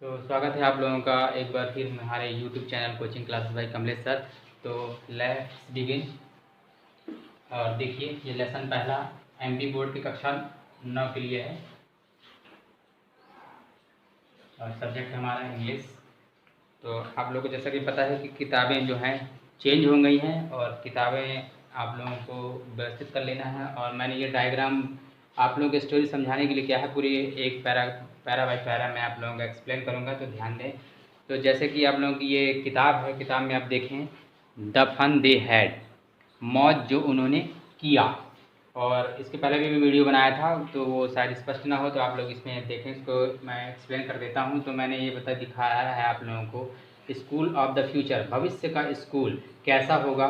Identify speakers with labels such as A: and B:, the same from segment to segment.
A: तो स्वागत है आप लोगों का एक बार फिर हमारे YouTube channel coaching classes bye Kamlesh sir. तो लेट्स बिगिन। और देखिए ये लेसन पहला MP बोर्ड की कक्षा 9 के लिए है और सब्जेक्ट हमारा इंग्लिश। तो आप लोगों को जैसा कि पता है कि किताबें जो हैं चेंज हो गई हैं और किताबें आप लोगों को व्यवस्थित कर लेना है। और मैंने ये डायग्राम आप लोगों को स्टोरी समझाने के लिए क्या है, पूरी एक पैरा बाय पैरा मैं आप लोगों को एक्सप्लेन करूँगा, तो ध्यान दें। तो जैसे कि आप लोगों की ये किताब है, किताब में आप देखें द फन दे हैड, मौज जो उन्होंने किया। और इसके पहले भी वीडियो बनाया था, तो वो शायद स्पष्ट ना हो, तो आप लोग इसमें देखें, इसको मैं एक्सप्लेन कर देता हूँ। तो मैंने ये दिखाया है आप लोगों को स्कूल ऑफ द फ्यूचर, भविष्य का स्कूल कैसा होगा।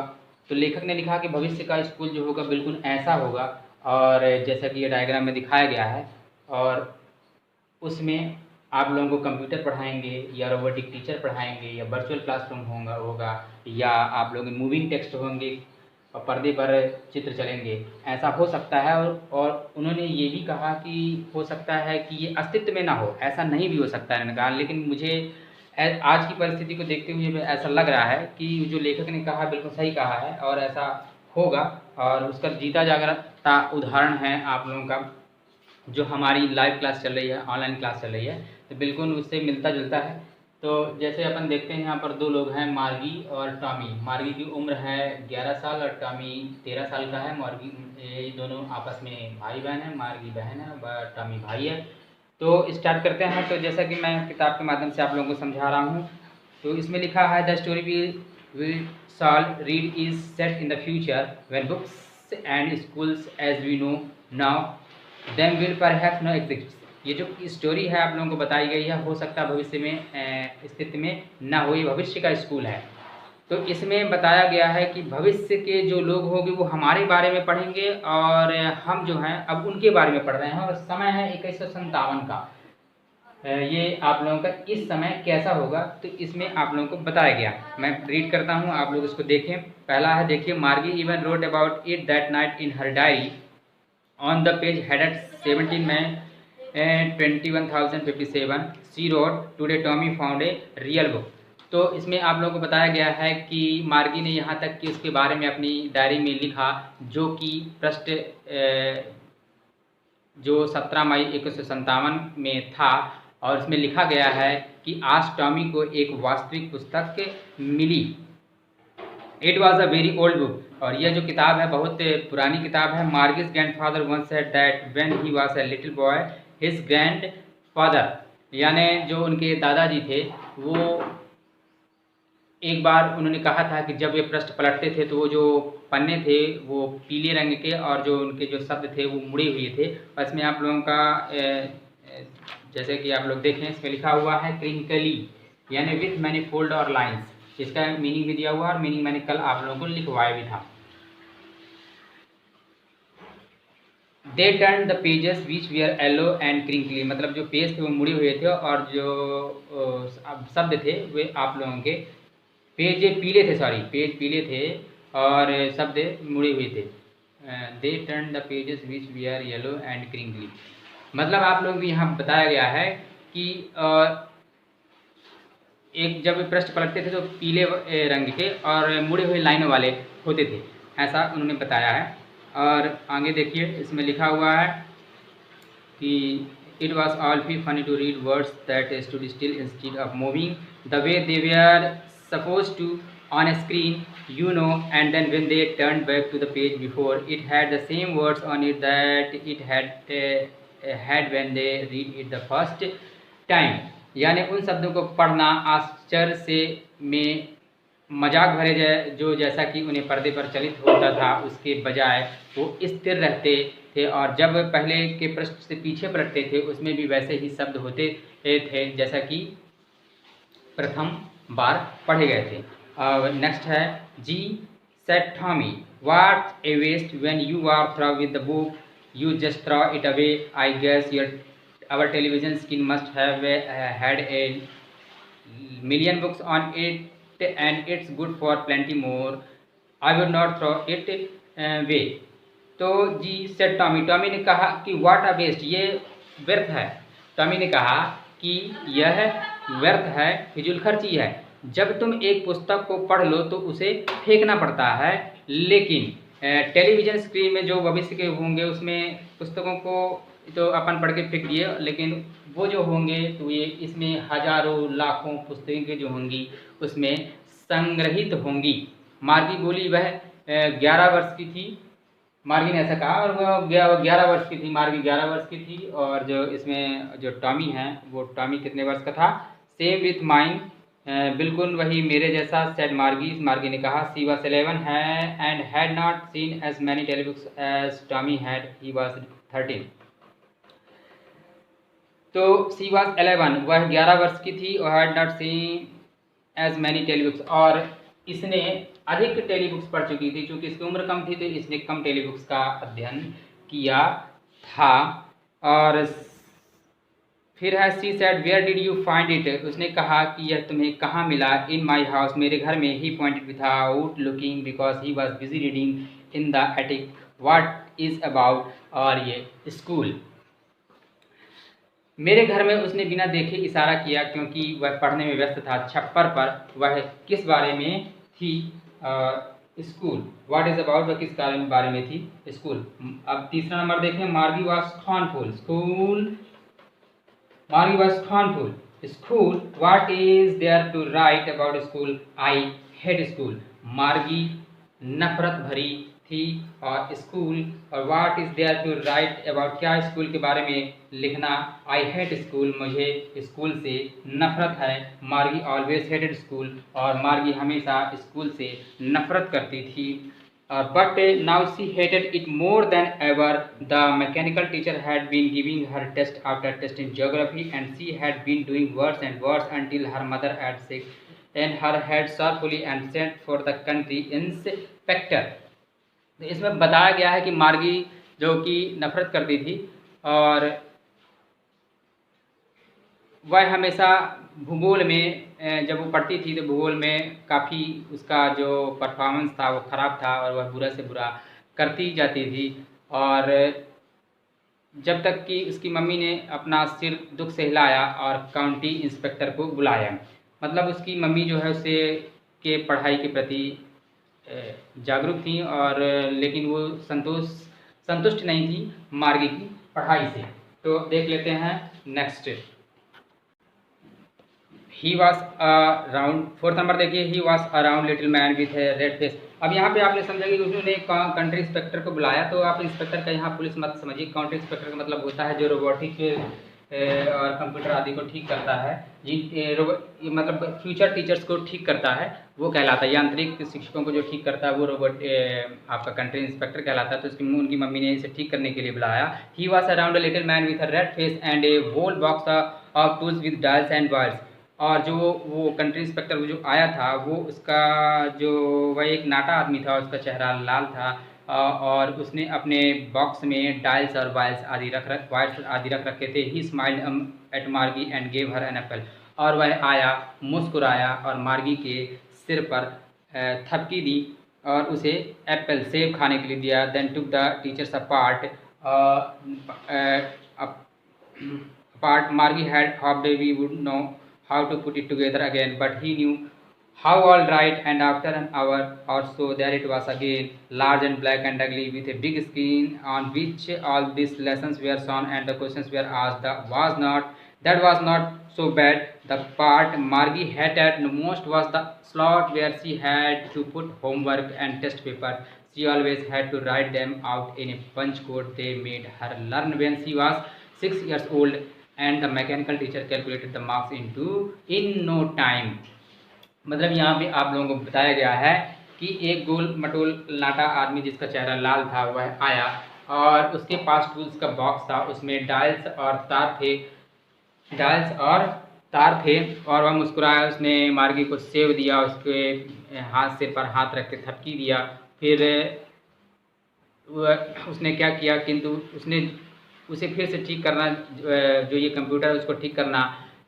A: तो लेखक ने लिखा कि भविष्य का स्कूल जो होगा बिल्कुल ऐसा होगा, और जैसा कि ये डायग्राम में दिखाया गया है। और उसमें आप लोगों को कंप्यूटर पढ़ाएंगे या रोबोटिक टीचर पढ़ाएंगे या वर्चुअल क्लासरूम होगा या आप लोग मूविंग टेक्स्ट होंगे और पर्दे पर चित्र चलेंगे, ऐसा हो सकता है। और उन्होंने ये भी कहा कि हो सकता है कि ये अस्तित्व में ना हो, ऐसा नहीं भी हो सकता है इन्होंने कहा। लेकिन मुझे आज की परिस्थिति को देखते हुए ऐसा लग रहा है कि जो लेखक ने कहा बिल्कुल सही कहा है और ऐसा होगा। और उसका जीता जागता उदाहरण है आप लोगों का जो हमारी लाइव क्लास चल रही है, ऑनलाइन क्लास चल रही है, तो बिल्कुल उससे मिलता जुलता है। तो जैसे अपन देखते हैं यहाँ पर दो लोग हैं, मार्गी और टॉमी। मार्गी की उम्र है 11 साल और टॉमी 13 साल का है। मार्गी ये दोनों आपस में भाई बहन है, मार्गी बहन है और टॉमी भाई है। तो स्टार्ट करते हैं। तो जैसा कि मैं किताब के माध्यम से आप लोगों को समझा रहा हूँ, तो इसमें लिखा है the story we shall read is set in the future when books and schools as we know now them will perhaps no exist. ये जो स्टोरी है आप लोगों को बताई गई है, हो सकता है भविष्य में स्थिति में ना हो। ये भविष्य का स्कूल है। तो इसमें बताया गया है कि भविष्य के जो लोग होंगे वो हमारे बारे में पढ़ेंगे और हम जो हैं अब उनके बारे में पढ़ रहे हैं। और समय है 2157 का। ये आप लोगों का इस समय कैसा होगा, तो इसमें आप लोगों को बताया गया। मैं रीड करता हूँ, आप लोग इसको देखें। पहला है, देखिए, मार्गी even road about it that night in her diary on the page headed 17 May 21,057 she wrote today Tommy found a real book। तो इसमें आप लोगों को बताया गया है कि मार्गी ने यहाँ तक कि उसके बारे में अपनी डायरी में लिखा, जो कि पृष्ठ जो 17 मई 1957 में था। और इसमें लिखा गया है कि आज टॉमी को एक वास्तविक पुस्तक मिली। It was a very old book. और यह जो किताब है बहुत पुरानी किताब है। Margie's grandfather once said that when he was a little boy his grandfather, यानी जो उनके दादाजी थे, वो एक बार उन्होंने कहा था कि जब ये पृष्ठ पलटते थे तो वो जो पन्ने थे वो पीले रंग के और जो उनके जो शब्द थे वो मुड़े हुए थे। और इसमें आप लोगों का जैसे कि आप लोग देखें, इसमें लिखा हुआ है क्रिंकली, यानी विथ मैनीफोल्ड और लाइंस। इसका मीनिंग भी दिया हुआ और मीनिंग मैंने कल आप लोगों को लिखवाया भी था। They turn the pages which we are yellow and crinkly, मतलब जो पेज थे वो मुड़े हुए थे और जो शब्द थे वे आप लोगों के पेज पीले थे, सॉरी, पेज पीले थे और शब्द मुड़े हुए थे। They turn the pages which we are yellow and crinkly, मतलब आप लोग भी यहाँ बताया गया है कि एक जब पृष्ठ पलटते थे तो पीले रंग के और मुड़े हुए लाइनों वाले होते थे, ऐसा उन्होंने बताया है। और आगे देखिए, इसमें लिखा हुआ है कि इट वॉज ऑल फी funny to read words that stood still instead of moving the way they were suppose to on screen, you know, and then when they turned back to the page before it had the same words on it that it had when they read it the first time। यानी उन शब्दों को पढ़ना आश्चर्य से में मजाक भरे जो जैसा कि उन्हें पर्दे पर चलित होता था उसके बजाय वो स्थिर रहते थे, और जब पहले के पृष्ठ से पीछे पलटते थे उसमें भी वैसे ही शब्द होते थे जैसा कि प्रथम बार पढ़े गए थे। नेक्स्ट है, gee said Tommy what a waste when you are through with the book you just throw it away, I guess your our television screen must have had a million books on it and it's good for plenty more, I would not throw it away। तो जी said Tommy, Tommy ने कहा कि what a waste, ये व्यर्थ है। Tommy ने कहा कि यह व्यर्थ है, फिजूल खर्ची है। जब तुम एक पुस्तक को पढ़ लो तो उसे फेंकना पड़ता है, लेकिन टेलीविज़न स्क्रीन में जो भविष्य के होंगे उसमें पुस्तकों को तो अपन पढ़ के फेंक दिए, लेकिन वो जो होंगे तो ये इसमें हज़ारों लाखों पुस्तकें जो होंगी उसमें संग्रहित होंगी। मार्गी बोली वह 11 वर्ष की थी। मार्गी ने ऐसा कहा, और वो 11 वर्ष की थी, मार्गी 11 वर्ष की थी। और जो इसमें जो टॉमी है वो टॉमी कितने वर्ष का था? सेम विथ माइन, बिल्कुल वही मेरे जैसा, सेड मार्गी। मार्गी ने कहा सी वॉज 11 है and had not seen as many telebooks as Tommy had, he was 13। तो सी वॉज 11, वह 11 वर्ष की थी, और had not seen as many telebooks, और इसने अधिक टेलीबुक्स पढ़ चुकी थी। चूँकि इसकी उम्र कम थी तो इसने कम टेलीबुक्स का अध्ययन किया था। और फिर है she said where did you find it, उसने कहा कि यह तुम्हें कहाँ मिला? इन माई हाउस, मेरे घर में। He pointed without looking because he was busy reading in the attic. What is about, और ये स्कूल। मेरे घर में, उसने बिना देखे इशारा किया क्योंकि वह पढ़ने में व्यस्त था। छप्पर पर वह किस बारे में थी? स्कूल। व्हाट इज अबाउट, वह किस बारे में थी? स्कूल। अब तीसरा नंबर देखें, Margie was scornful. School, Margie was scornful. School, what is there to write about school? I hate school. Margie नफरत भरी थी, और स्कूल, और what is there to write about, क्या स्कूल के बारे में लिखना? आई हेट स्कूल, मुझे स्कूल से नफरत है। मार्गी ऑलवेज हेटेड स्कूल, और मार्गी हमेशा स्कूल से नफरत करती थी। But now she hated it more than ever. The mechanical teacher had been giving her test after test in geography, and she had been doing worse and worse until her mother had sick and her head sharply and sent for the country inspector. तो इसमें बताया गया है कि मार्गी जो कि नफरत करती थी, और वह हमेशा भूगोल में जब वो पढ़ती थी तो भूगोल में काफ़ी उसका जो परफॉर्मेंस था वो ख़राब था, और वह बुरा से बुरा करती जाती थी। और जब तक कि उसकी मम्मी ने अपना सिर दुख से हिलाया और काउंटी इंस्पेक्टर को बुलाया। मतलब उसकी मम्मी जो है उसे के पढ़ाई के प्रति जागरूक थी, और लेकिन वो संतुष्ट नहीं थी मार्गी की पढ़ाई से। तो देख लेते हैं next. He was round, fourth number देखिए, he was around little man with a red face. अब यहाँ पे आपने समझा कि उन्होंने कंट्री इंस्पेक्टर को बुलाया, तो आप इंस्पेक्टर का यहाँ पुलिस मत समझिए। कंट्री इंस्पेक्टर का मतलब होता है जो रोबोटिक और कंप्यूटर आदि को ठीक करता है, मतलब फ्यूचर टीचर्स को ठीक करता है, वो कहलाता है। यांत्रिक शिक्षकों को जो ठीक करता है वो रोबोट आपका कंट्री इंस्पेक्टर कहलाता है। तो उसकी उनकी मम्मी ने इसे ठीक करने के लिए बुलाया। He was around a little man with a red face and a whole box of tools with dials and wires. और जो वो कंट्री इंस्पेक्टर वो जो आया था, वो उसका जो वह एक नाटा आदमी था, उसका चेहरा लाल था, और उसने अपने बॉक्स में डायल्स और वायर्स आदि रख रखे थे। He smiled at Margie and gave her an apple. और वह आया, मुस्कुराया, और मार्गी के सिर पर थपकी दी और उसे एप्पल सेब खाने के लिए दिया। Then took the teachers apart. Margie had hoped we would know how to put it together again, but he knew how all right, and after an hour or so there it was again, large and black and ugly, with a big screen on which all these lessons were shown and the questions were asked. That was not so bad. The part Margie hated most was the slot where she had to put homework and test papers. She always had to write them out in a punch code they made her learn when she was 6 years old, and the mechanical teacher calculated the marks in no time. मतलब यहाँ पे आप लोगों को बताया गया है कि एक गोल मटोल नाटा आदमी जिसका चेहरा लाल था वह आया, और उसके पास टूल्स का बॉक्स था, उसमें डायल्स और तार थे, और वह मुस्कुराया। उसने मार्गी को सेव दिया, उसके हाथ से पर हाथ रख के थपकी दिया। फिर उसने क्या किया, किंतु उसने उसे फिर से ठीक करना, जो ये कंप्यूटर उसको ठीक करना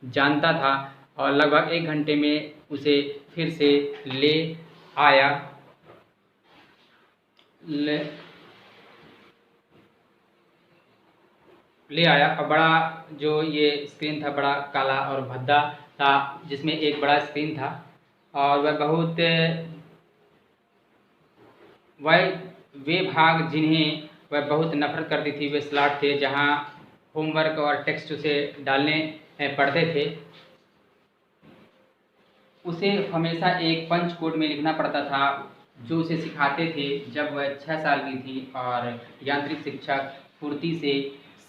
A: जानता था, और लगभग 1 घंटे में उसे फिर से ले आया। ले आया और बड़ा जो ये स्क्रीन था बड़ा काला और भद्दा था, जिसमें एक बड़ा स्क्रीन था और वह बहुत वह वे भाग जिन्हें वह बहुत नफरत करती थी वे स्लॉट थे जहां होमवर्क और टेक्स्ट उसे डालने पड़ते थे। उसे हमेशा एक पंच कोड में लिखना पड़ता था जो उसे सिखाते थे जब वह 6 साल की थी, और यांत्रिक शिक्षक फुर्ती से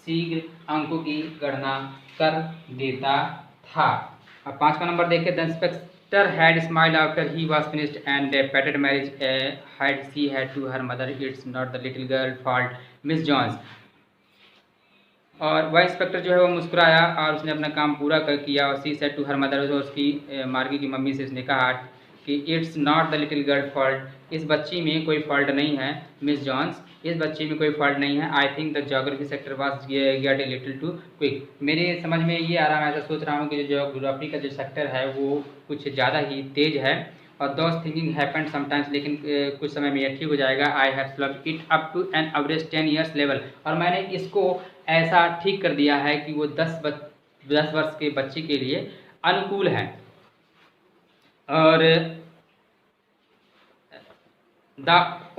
A: शीघ्र अंकों की गणना कर देता था। अब 5वां नंबर देखें। The inspector had smiled after he was finished and patted Margie's head she had to her mother, it's not the little girl fault Miss Jones. और वह इंस्पेक्टर जो है वो मुस्कुराया और उसने अपना काम पूरा कर किया और she said to her mother, जो उसकी मार्गी की मम्मी से उसने कहा कि it's not the little girl fault, इस बच्ची में कोई फॉल्ट नहीं है मिस जॉन्स, इस बच्ची में कोई फॉल्ट नहीं है। I think the geography sector was गेट ए लिटिल टू क्विक। मेरे समझ में ये आ रहा है, मैं ऐसा सोच रहा हूँ कि जो जोग्राफी का जो सेक्टर है वो कुछ ज़्यादा ही तेज़ है। और दोस्त थिंकिंग हैपेंड समटाइम्स, लेकिन कुछ समय में यह ठीक हो जाएगा। I have slowed it up to an average 10 years level, और मैंने इसको ऐसा ठीक कर दिया है कि वो 10 वर्ष के बच्चे के लिए अनुकूल है। और the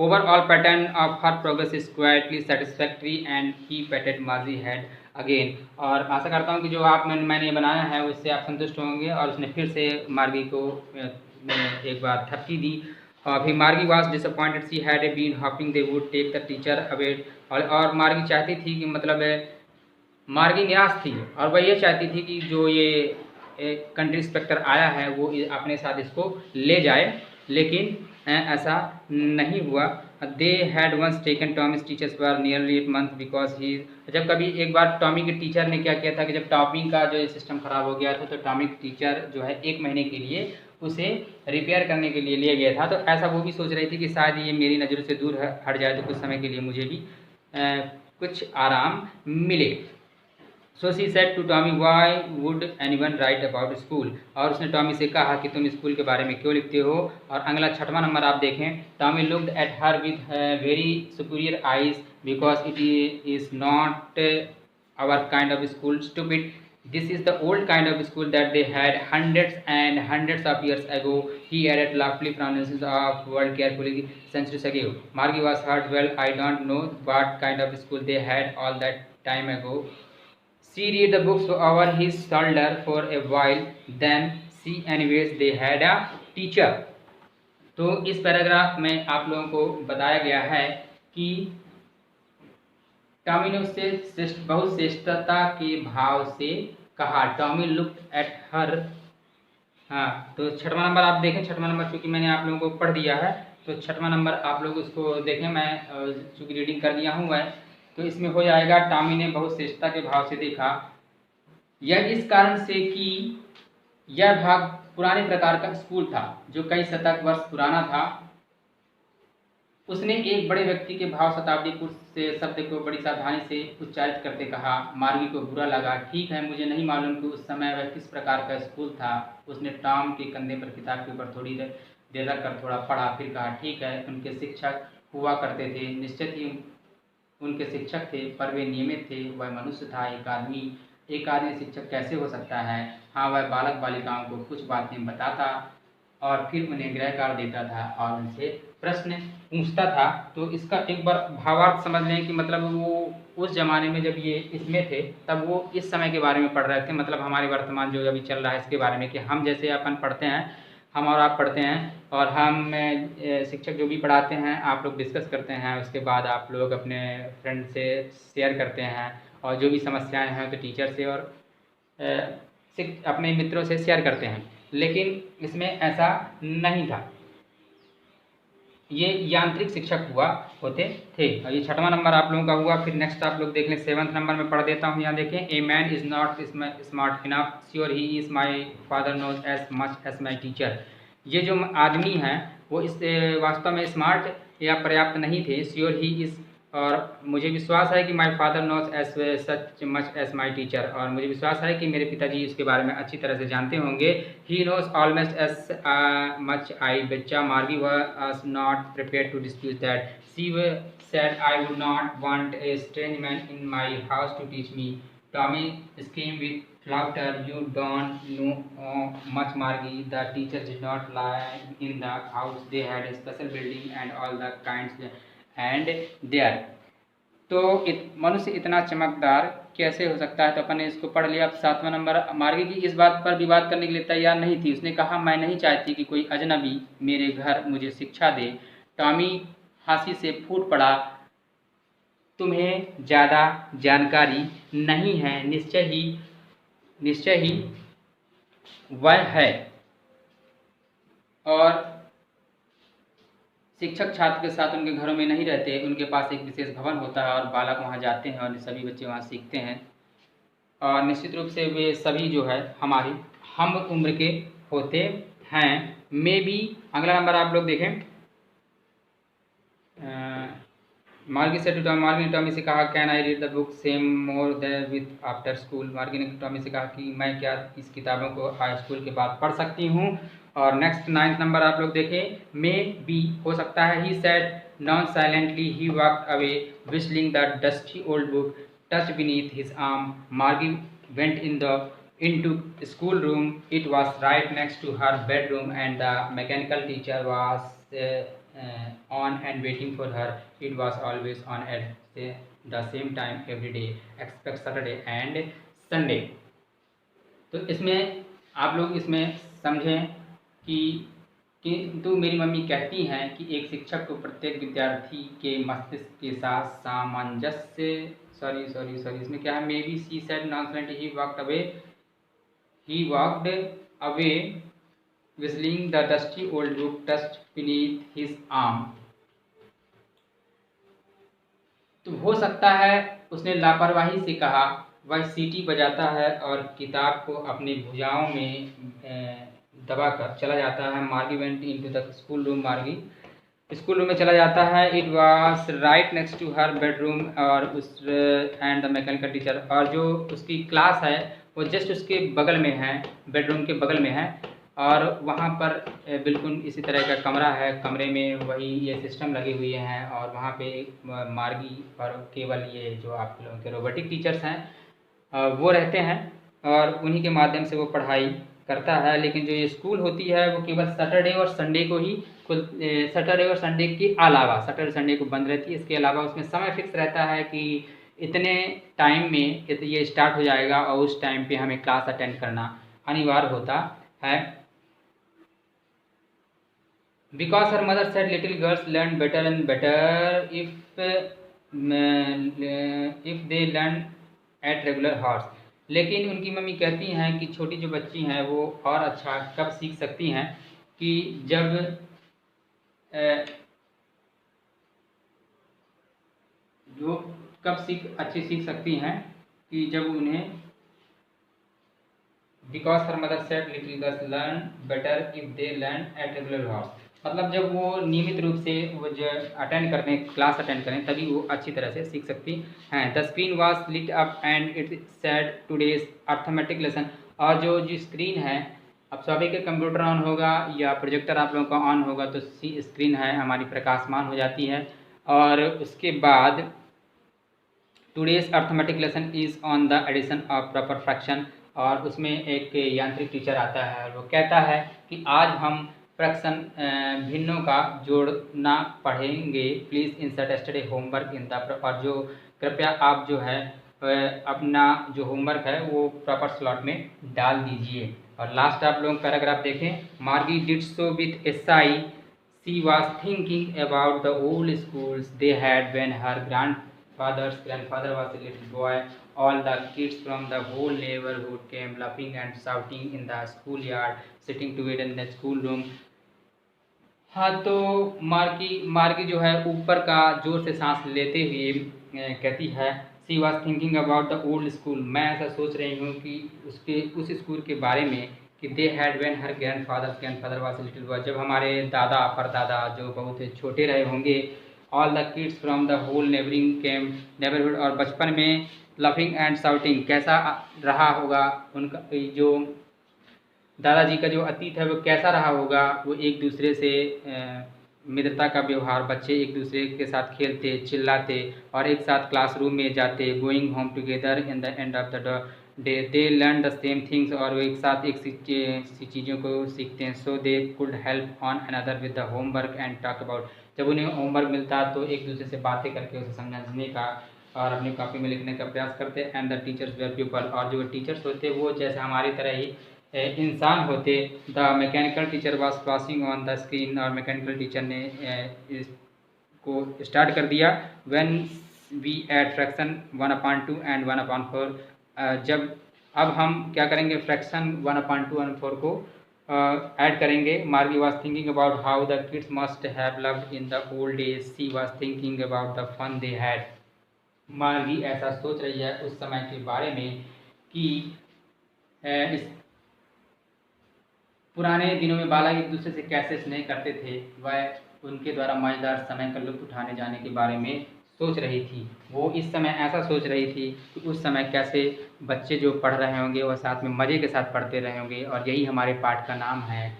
A: overall pattern of her progress is quietly satisfactory and he पैटेड मार्जी head again. और आशा करता हूँ कि जो मैंने बनाया है उससे आप संतुष्ट होंगे। और उसने फिर से मार्गी को एक बार थपकी दी। और फिर Margie was disappointed, she had been hoping they would take the teacher away. और मार्गी चाहती थी कि मतलब मार्गी निराश थी और वह ये चाहती थी कि जो ये कंट्री इंस्पेक्टर आया है वो अपने साथ इसको ले जाए, लेकिन ऐसा नहीं हुआ। They had once taken Tommy's teachers for nearly 8 months because he, जब कभी एक बार टॉमी के टीचर ने क्या किया था कि जब टॉमी का जो सिस्टम ख़राब हो गया था तो टॉमी के टीचर जो है 1 महीने के लिए उसे रिपेयर करने के लिए लिया गया था। तो ऐसा वो भी सोच रही थी कि शायद ये मेरी नज़रों से दूर हट जाए तो कुछ समय के लिए मुझे भी कुछ आराम मिले। So she said to Tommy why would anyone write about school. और उसने टॉमी से कहा कि तुम स्कूल के बारे में क्यों लिखते हो। और अगला 6वां नंबर आप देखें। Tommy looked at her with very superior eyes because it is not our kind of school stupid, this is the old kind of school that they had hundreds and hundreds of years ago, he added laughingly pronunciations of word carefully centuries ago. Margie was hurt. Well, I don't know what kind of school they had all that time ago. She read the books over his shoulder for a while, then she anyways they had a teacher. तो इस paragraph में आप लोगों को बताया गया है कि टॉमी ने उससे बहुत श्रेष्ठता के भाव से कहा। टॉमी लुक्ड एट हर। हाँ, तो 6वां नंबर आप देखें। 6वां नंबर चूँकि मैंने आप लोगों को पढ़ दिया है तो 6वां नंबर आप लोग उसको देखें। मैं चूँकि रीडिंग कर दिया हूँ वह, तो इसमें हो जाएगा टॉमी ने बहुत श्रेष्ठता के भाव से देखा, यह इस कारण से कि यह भाग पुराने प्रकार का स्कूल था जो कई शतक वर्ष पुराना था। उसने एक बड़े व्यक्ति के भाव शताब्दी पूर्व से शब्द को बड़ी सावधानी से उच्चारित करते कहा। मार्गी को बुरा लगा। ठीक है, मुझे नहीं मालूम कि उस समय वह किस प्रकार का स्कूल था। उसने टॉम के कंधे पर किताब के ऊपर थोड़ी देर रखकर थोड़ा पढ़ा, फिर कहा ठीक है, उनके शिक्षक हुआ करते थे, निश्चित ही उनके शिक्षक थे, पर वे नियमित थे। वह मनुष्य था। एक आदमी शिक्षक कैसे हो सकता है। हाँ, वह बालक बालिकाओं को कुछ बातें बताता और फिर उन्हें गृह कार्य देता था और उनसे प्रश्न पूछता था। तो इसका एक बार भावार्थ समझ लें कि मतलब वो उस ज़माने में जब ये इसमें थे तब वो इस समय के बारे में पढ़ रहे थे, मतलब हमारे वर्तमान जो अभी चल रहा है इसके बारे में, कि हम जैसे अपन पढ़ते हैं, हम और आप पढ़ते हैं और हम शिक्षक जो भी पढ़ाते हैं आप लोग डिस्कस करते हैं, उसके बाद आप लोग अपने फ्रेंड से शेयर करते हैं और जो भी समस्याएं हैं तो टीचर से और अपने मित्रों से शेयर करते हैं। लेकिन इसमें ऐसा नहीं था, ये यांत्रिक शिक्षक हुआ होते थे। और ये 6वां नंबर आप लोगों का हुआ। फिर नेक्स्ट आप लोग देख लें 7th नंबर में पढ़ देता हूँ। यहाँ देखें। A man is not smart enough, sure he is my father knows as much as my teacher. ये जो आदमी हैं वो इस वास्तव में स्मार्ट या पर्याप्त नहीं थे। श्योर ही इज़, और मुझे विश्वास है कि my father knows as such much as my teacher, और मुझे विश्वास है कि मेरे पिताजी इसके बारे में अच्छी तरह से जानते होंगे। He knows almost as much I बच्चा। Margie was not prepared to dispute that, She said, "I would not want a strange man in my house to teach me." Tommy screamed with laughter. "You don't know much, Margie. The teachers did not live in the house. They had a special building and all the kinds and there." तो मनुष्य इतना चमकदार कैसे हो सकता है, तो अपन ने इसको पढ़ लिया। अब 7वां नंबर, मार्गी की इस बात पर विवाद करने के लिए तैयार नहीं थी। उसने कहा, "मैं नहीं चाहती कि कोई अजनबी मेरे घर मुझे शिक्षा दे।" टॉमी हंसी से फूट पड़ा, "तुम्हें ज़्यादा जानकारी नहीं है, निश्चय ही वह है। और शिक्षक छात्र के साथ उनके घरों में नहीं रहते, उनके पास एक विशेष भवन होता है और बालक वहाँ जाते हैं और सभी बच्चे वहाँ सीखते हैं। और निश्चित रूप से वे सभी जो है हमारी हम उम्र के होते हैं। मे बी अगला नंबर आप लोग देखें। मार्गी से मार्गी ने टॉमी से कहा, "can I read the book same more than with after school?" मार्गी ने टॉमी से कहा कि मैं क्या इस किताबों को हाई स्कूल के बाद पढ़ सकती हूँ। और नेक्स्ट 9th नंबर आप लोग देखें। मे बी हो सकता है। He said non silently, he walked away whistling the dusty old book touched beneath his arm. Margie went into schoolroom. It was right next to her bedroom and the mechanical teacher was on and waiting for her. It was always on at the same time every day except Saturday and Sunday. तो इसमें आप लोग इसमें समझें कि किंतु मेरी mummy कहती हैं कि एक शिक्षक को प्रत्येक विद्यार्थी के मस्तिष्क के साथ सामंजस्य इसमें क्या है। Maybe she said none he walked away whistling the dusty old book touched beneath his arm. तो हो सकता है उसने लापरवाही से कहा। वह सीटी बजाता है और किताब को अपनी भुजाओं में दबाकर चला जाता है। Margie went into the school room. Margie school room में चला जाता है। It was right next to her bedroom और उस एंड द मैकेनिकल टीचर, और जो उसकी क्लास है वो जस्ट उसके बगल में है, बेडरूम के बगल में है। और वहाँ पर बिल्कुल इसी तरह का कमरा है, कमरे में वही ये सिस्टम लगे हुए हैं। और वहाँ पे मार्गी और केवल ये जो आप लोगों के रोबोटिक टीचर्स हैं वो रहते हैं और उन्हीं के माध्यम से वो पढ़ाई करता है। लेकिन जो ये स्कूल होती है वो केवल सैटरडे और संडे को ही सैटरडे और संडे के अलावा, सैटरडे संडे को बंद रहती है। इसके अलावा उसमें समय फिक्स रहता है कि इतने टाइम में ये स्टार्ट हो जाएगा और उस टाइम पे हमें क्लास अटेंड करना अनिवार्य होता है। Because her mother said little girls learn better and better if they learn at regular hours. लेकिन उनकी मम्मी कहती हैं कि छोटी जो बच्ची हैं वो और अच्छा कब सीख सकती हैं कि जब जो कब अच्छी सीख सकती हैं कि जब उन्हें Because her mother said little girls learn better if they learn at regular hours. मतलब जब वो नियमित रूप से वो जो अटेंड करते हैं, क्लास अटेंड करें, तभी वो अच्छी तरह से सीख सकती हैं। The screen was lit up and it said today's arithmetic lesson. और जो स्क्रीन है, अब सभी के कंप्यूटर ऑन होगा या प्रोजेक्टर आप लोगों का ऑन होगा तो स्क्रीन है हमारी प्रकाशमान हो जाती है। और उसके बाद today's arithmetic lesson is on the addition of proper fraction. और उसमें एक यांत्रिक टीचर आता है और वो कहता है कि आज हम फ्रैक्शन भिन्नों का जोड़ना पढ़ेंगे। Please insert yesterday homework in the, और जो कृपया आप जो है अपना जो होमवर्क है वो प्रॉपर स्लॉट में डाल दीजिए। और लास्ट आप लोग पैराग्राफ देखें। मार्गी did so with A Sai, she was thinking about the old schools they had when her grandfather was a little boy. All the kids from the whole neighborhood came laughing and shouting in the schoolyard, sitting together in the schoolroom. हाँ, तो मार्गी जो है ऊपर का जोर से सांस लेते हुए कहती है, she was thinking about the old school. मैं ऐसा सोच रही हूँ कि उस स्कूल के बारे में कि they had when her grandfather was a little boy, जब हमारे दादा परदादा जो बहुत छोटे रहे होंगे। All the kids from the whole neighbourhood, और बचपन में लाफिंग एंड शाउटिंग, कैसा रहा होगा उनका जो दादाजी का जो अतीत है वो कैसा रहा होगा। वो एक दूसरे से मित्रता का व्यवहार, बच्चे एक दूसरे के साथ खेलते, चिल्लाते और एक साथ क्लासरूम में जाते, going home together in the end of the day, they learn the same things, और वो एक साथ एक सी चीज़ों को सीखते हैं। So they could help on another with the homework and talk about, जब उन्हें होमवर्क मिलता तो एक दूसरे से बातें करके उसे समझने का और अपनी कॉपी में लिखने का प्रयास करते। And the teachers were people, और जो टीचर्स होते वो जैसे हमारी तरह ही इंसान होते। The mechanical teacher was flashing on the screen, और मैकेनिकल टीचर ने इसको स्टार्ट कर दिया। When we add fraction 1/2 and 1/4, जब अब हम क्या करेंगे, फ्रैक्शन 1/2 और 4 को ऐड करेंगे। Margie was thinking about how the kids must have loved in the old days, she was thinking about the fun they had. Margie ऐसा सोच रही है उस समय के बारे में कि इस पुराने दिनों में बालक एक दूसरे से कैसे स्नेह करते थे, वह उनके द्वारा मजेदार समय का लुत्फ उठाने जाने के बारे में सोच रही थी। वो इस समय ऐसा सोच रही थी कि उस समय कैसे बच्चे जो पढ़ रहे होंगे वह साथ में मज़े के साथ पढ़ते रहे होंगे, और यही हमारे पाठ का नाम है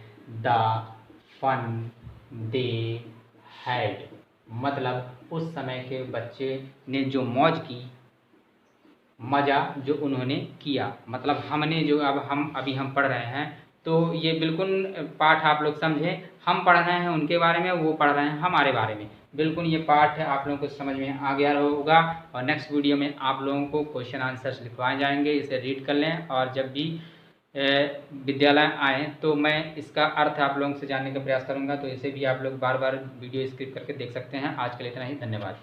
A: द फन दे हैड। मतलब उस समय के बच्चे ने जो मौज की, मज़ा जो उन्होंने किया, मतलब हमने जो अभी हम पढ़ रहे हैं, तो ये बिल्कुल पाठ आप लोग समझें, हम पढ़ रहे हैं उनके बारे में, वो पढ़ रहे हैं हमारे बारे में। बिल्कुल ये पाठ आप लोगों को समझ में आ गया होगा, और नेक्स्ट वीडियो में आप लोगों को क्वेश्चन आंसर्स लिखवाए जाएंगे, इसे रीड कर लें। और जब भी विद्यालय आएँ तो मैं इसका अर्थ आप लोगों से जानने का प्रयास करूँगा, तो इसे भी आप लोग बार बार वीडियो स्किप करके देख सकते हैं। आज के लिए इतना ही, धन्यवाद।